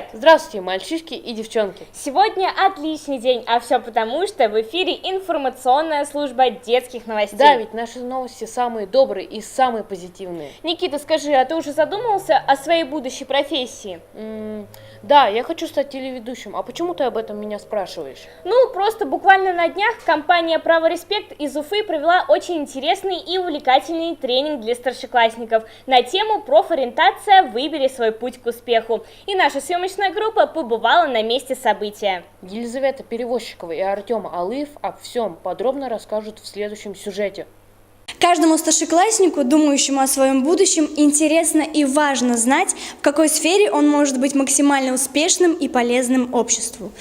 Привет! Здравствуйте, мальчишки и девчонки! Сегодня отличный день, а все потому, что в эфире информационная служба детских новостей. Да, ведь наши новости самые добрые и самые позитивные. Никита, скажи, а ты уже задумался о своей будущей профессии? Да, я хочу стать телеведущим. А почему ты об этом меня спрашиваешь? Ну, просто буквально на днях компания «Право Респект» из Уфы провела очень интересный и увлекательный тренинг для старшеклассников на тему «Профориентация. Выбери свой путь к успеху». И наша съемочная группа побывала на месте события. Елизавета Перевозчикова и Артем Алыев о всем подробно расскажут в следующем сюжете. Каждому старшекласснику, думающему о своем будущем, интересно и важно знать, в какой сфере он может быть максимально успешным и полезным обществу.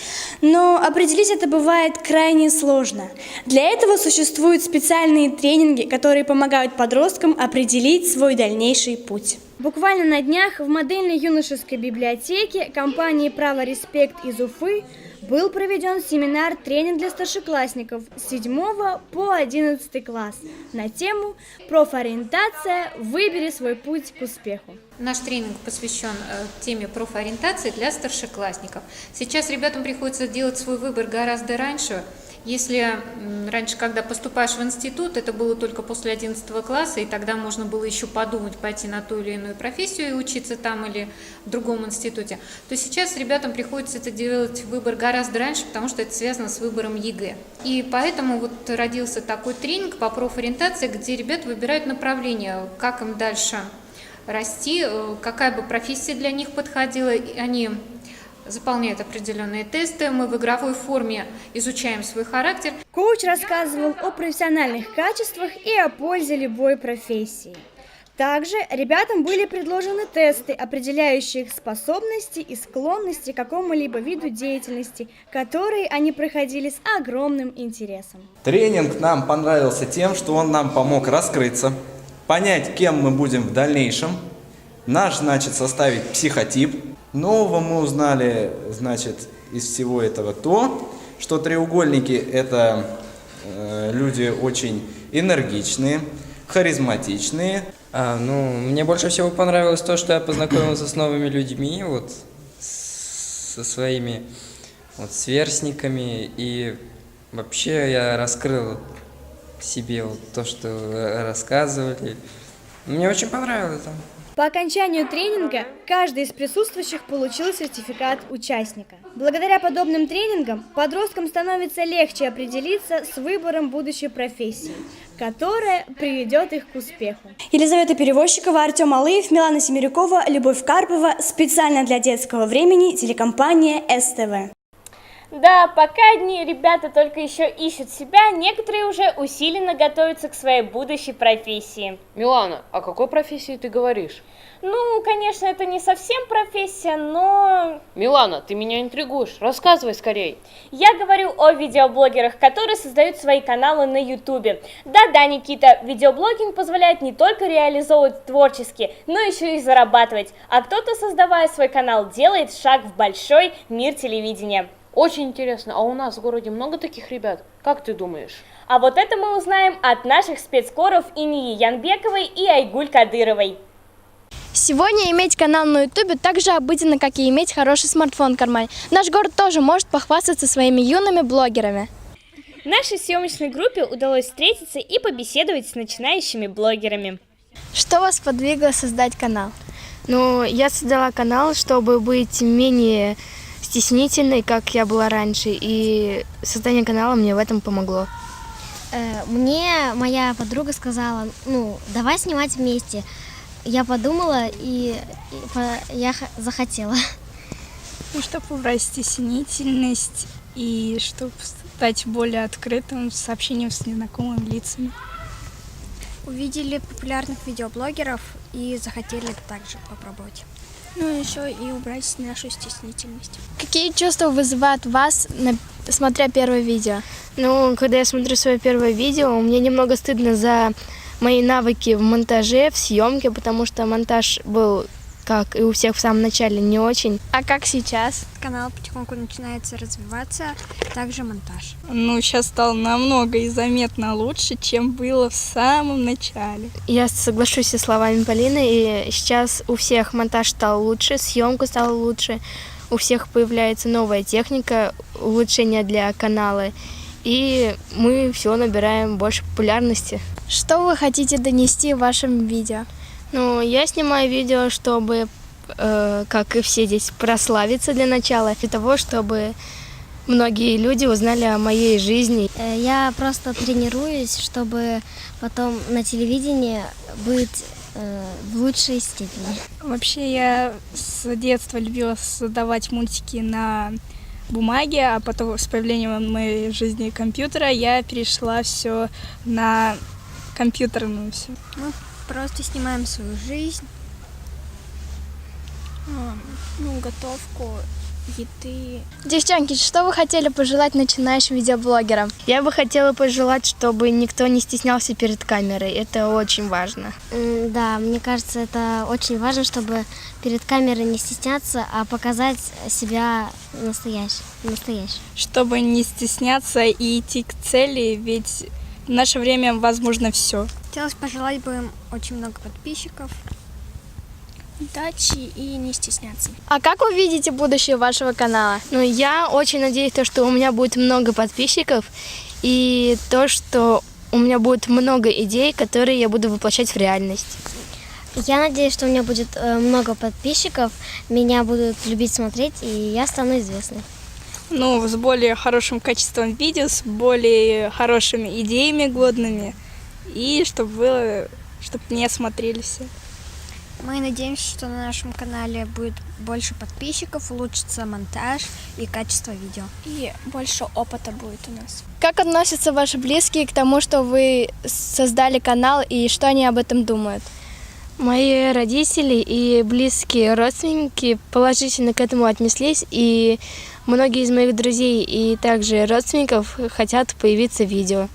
Но определить это бывает крайне сложно. Для этого существуют специальные тренинги, которые помогают подросткам определить свой дальнейший путь. Буквально на днях в модельной юношеской библиотеке компании «Право Респект» из Уфы был проведен семинар-тренинг для старшеклассников с 7 по 11 класс на тему «Профориентация. Выбери свой путь к успеху». Наш тренинг посвящен теме профориентации для старшеклассников. Сейчас ребятам приходится делать свой выбор гораздо раньше. Если раньше, когда поступаешь в институт, это было только после 11 класса, и тогда можно было еще подумать, пойти на ту или иную профессию и учиться там или в другом институте, то сейчас ребятам приходится это делать выбор гораздо раньше, потому что это связано с выбором ЕГЭ. И поэтому вот родился такой тренинг по профориентации, где ребята выбирают направление, как им дальше расти, какая бы профессия для них подходила. Они заполняют определенные тесты, мы в игровой форме изучаем свой характер. Коуч рассказывал о профессиональных качествах и о пользе любой профессии. Также ребятам были предложены тесты, определяющие их способности и склонности к какому-либо виду деятельности, которые они проходили с огромным интересом. Тренинг нам понравился тем, что он нам помог раскрыться, понять, кем мы будем в дальнейшем, составить психотип. Нового мы узнали, из всего этого то, что треугольники – это люди очень энергичные, харизматичные. Мне больше всего понравилось то, что я познакомился с новыми людьми, со своими сверстниками, и вообще я раскрыл себе то, что рассказывали. Мне очень понравилось там. По окончанию тренинга каждый из присутствующих получил сертификат участника. Благодаря подобным тренингам подросткам становится легче определиться с выбором будущей профессии, которая приведет их к успеху. Елизавета Перевозчикова, Артем Алыев, Милана Семерюкова, Любовь Карпова. Специально для детского времени телекомпания СТВ. Да, пока одни ребята только еще ищут себя, некоторые уже усиленно готовятся к своей будущей профессии. Милана, о какой профессии ты говоришь? Ну, конечно, это не совсем профессия, но... Милана, ты меня интригуешь, рассказывай скорей. Я говорю о видеоблогерах, которые создают свои каналы на ютубе. Да-да, Никита, видеоблогинг позволяет не только реализовывать творчески, но еще и зарабатывать. А кто-то, создавая свой канал, делает шаг в большой мир телевидения. Очень интересно, а у нас в городе много таких ребят? Как ты думаешь? А вот это мы узнаем от наших спецкоров Инии Янбековой и Айгуль Кадыровой. Сегодня иметь канал на ютубе так же обыденно, как и иметь хороший смартфон в кармане. Наш город тоже может похвастаться своими юными блогерами. Нашей съемочной группе удалось встретиться и побеседовать с начинающими блогерами. Что вас подвигло создать канал? Я создала канал, чтобы быть менее стеснительной, как я была раньше, и создание канала мне в этом помогло. Мне моя подруга сказала, давай снимать вместе. Я подумала, и я захотела. Чтобы убрать стеснительность и чтобы стать более открытым в сообщении с незнакомыми лицами. Увидели популярных видеоблогеров и захотели также попробовать. Еще и убрать нашу стеснительность. Какие чувства вызывают вас, смотря первое видео? Когда я смотрю свое первое видео, мне немного стыдно за мои навыки в монтаже, в съемке, потому что монтаж был, как и у всех в самом начале, не очень. А как сейчас? Канал потихоньку начинается развиваться, также монтаж. Сейчас стало намного и заметно лучше, чем было в самом начале. Я соглашусь со словами Полины, и сейчас у всех монтаж стал лучше, съемка стала лучше, у всех появляется новая техника, улучшения для канала, и мы все набираем больше популярности. Что вы хотите донести в вашем видео? Ну, я снимаю видео, чтобы, как и все здесь, прославиться для начала, для того, чтобы многие люди узнали о моей жизни. Я просто тренируюсь, чтобы потом на телевидении быть в лучшей степени. Вообще я с детства любила создавать мультики на бумаге, а потом с появлением в моей жизни компьютера я перешла все на компьютерную все. Мы просто снимаем свою жизнь, готовку, еды. Девчонки, что вы хотели пожелать начинающим видеоблогерам? Я бы хотела пожелать, чтобы никто не стеснялся перед камерой. Это очень важно. Да, мне кажется, это очень важно, чтобы перед камерой не стесняться, а показать себя настоящим. Чтобы не стесняться и идти к цели, ведь в наше время возможно все. Хотелось пожелать бы им очень много подписчиков, удачи и не стесняться. А как вы видите будущее вашего канала? Ну, я очень надеюсь, что у меня будет много подписчиков и то, что у меня будет много идей, которые я буду воплощать в реальность. Я надеюсь, что у меня будет много подписчиков, меня будут любить смотреть, и я стану известной. Ну, с более хорошим качеством видео, с более хорошими идеями годными, и чтобы меня смотрели все. Мы надеемся, что на нашем канале будет больше подписчиков, улучшится монтаж и качество видео. И больше опыта будет у нас. Как относятся ваши близкие к тому, что вы создали канал, и что они об этом думают? Мои родители и близкие родственники положительно к этому отнеслись, и многие из моих друзей и также родственников хотят появиться в видео.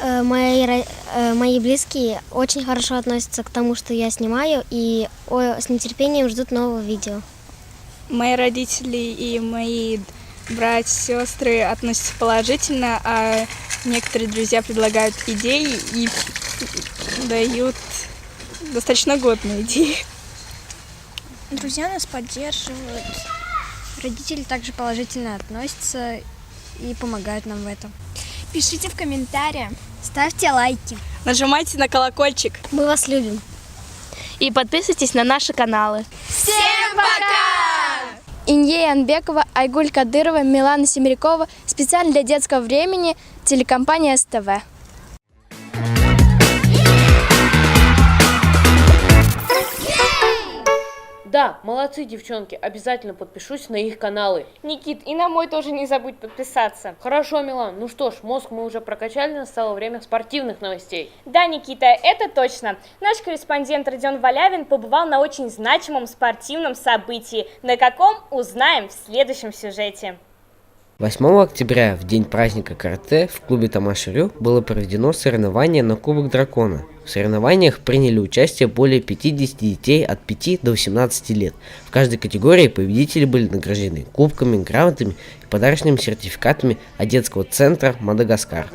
Мои близкие очень хорошо относятся к тому, что я снимаю, и с нетерпением ждут нового видео. Мои родители и мои братья, сестры относятся положительно, а некоторые друзья предлагают идеи и дают достаточно годные идеи. Друзья нас поддерживают, родители также положительно относятся и помогают нам в этом. Пишите в комментариях. Ставьте лайки. Нажимайте на колокольчик. Мы вас любим. И подписывайтесь на наши каналы. Всем пока! Инье Анбекова, Айгуль Кадырова, Милана Семерякова. Специально для детского времени. Телекомпания СТВ. Да, молодцы, девчонки, обязательно подпишусь на их каналы. Никит, и на мой тоже не забудь подписаться. Хорошо, Милан, ну что ж, мозг мы уже прокачали, настало время спортивных новостей. Да, Никита, это точно. Наш корреспондент Родион Валявин побывал на очень значимом спортивном событии. На каком, узнаем в следующем сюжете. 8 октября, в день праздника карате, в клубе Тамаширю было проведено соревнование на Кубок Дракона. В соревнованиях приняли участие более 50 детей от 5 до 18 лет. В каждой категории победители были награждены кубками, грамотами и подарочными сертификатами от детского центра «Мадагаскар».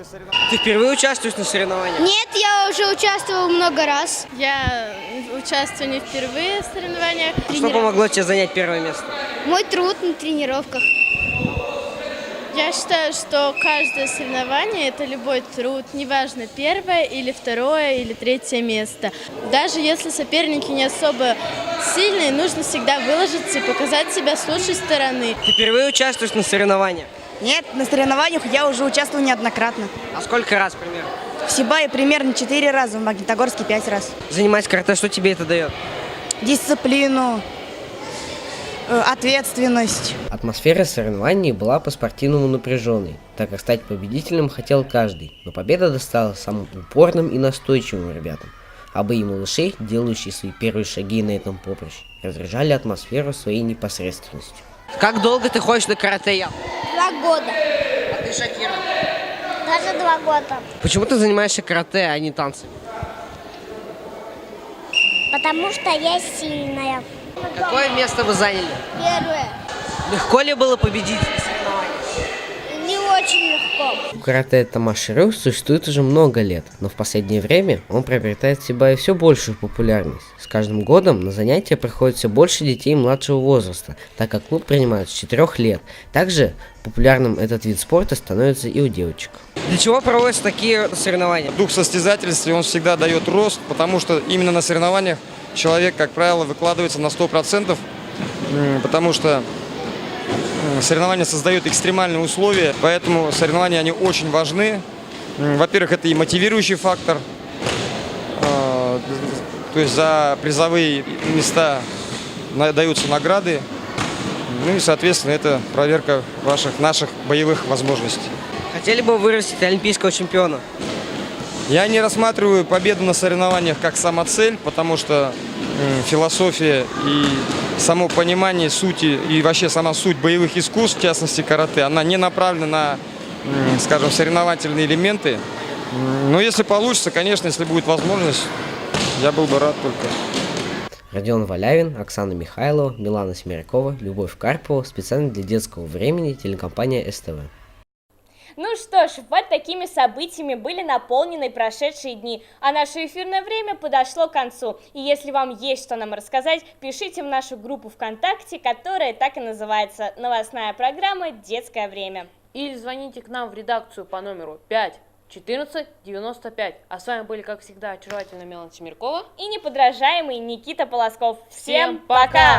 Ты впервые участвуешь на соревнованиях? Нет, я уже участвовала много раз. Я участвую не впервые в соревнованиях. Что помогло тебе занять первое место? Мой труд на тренировках. Я считаю, что каждое соревнование – это любой труд, неважно, первое или второе или третье место. Даже если соперники не особо сильные, нужно всегда выложиться и показать себя с лучшей стороны. Ты впервые участвуешь на соревнованиях? Нет, на соревнованиях я уже участвовал неоднократно. А сколько раз примерно? В Сибае примерно 4 раза, в Магнитогорске 5 раз. Занимаясь карате, что тебе это дает? Дисциплину, ответственность. Атмосфера соревнований была по-спортивному напряженной, так как стать победителем хотел каждый, но победа досталась самым упорным и настойчивым ребятам. А бои малышей, делающие свои первые шаги на этом поприще, разряжали атмосферу своей непосредственностью. Как долго ты ходишь на карате? 2 года. А ты, Шакира? Даже 2 года. Почему ты занимаешься карате, а не танцами? Потому что я сильная. Какое место вы заняли? 1. Легко ли было победить на соревнованиях? Не очень легко. Карате Тамаши-рю существует уже много лет, но в последнее время он приобретает в себя все большую популярность. С каждым годом на занятия приходит все больше детей младшего возраста, так как клуб принимают с 4 лет. Также популярным этот вид спорта становится и у девочек. Для чего проводятся такие соревнования? Дух состязательности, он всегда дает рост, потому что именно на соревнованиях человек, как правило, выкладывается на 100%, потому что соревнования создают экстремальные условия, поэтому соревнования, они очень важны. Во-первых, это и мотивирующий фактор, то есть за призовые места даются награды, ну и, соответственно, это проверка наших боевых возможностей. Хотели бы вырастить олимпийского чемпиона? Я не рассматриваю победу на соревнованиях как самоцель, потому что философия и само понимание сути и вообще сама суть боевых искусств, в частности карате, она не направлена на, скажем, соревновательные элементы. Но если получится, конечно, если будет возможность, я был бы рад только. Родион Валявин, Оксана Михайлова, Милана Смирякова, Любовь Карпова. Специально для детского времени, телекомпания СТВ. Ну что ж, вот такими событиями были наполнены прошедшие дни, а наше эфирное время подошло к концу. И если вам есть что нам рассказать, пишите в нашу группу ВКонтакте, которая так и называется «Новостная программа «Детское время». Или звоните к нам в редакцию по номеру 5 14 95. А с вами были, как всегда, очаровательная Милана Семеркова и неподражаемый Никита Полосков. Всем пока!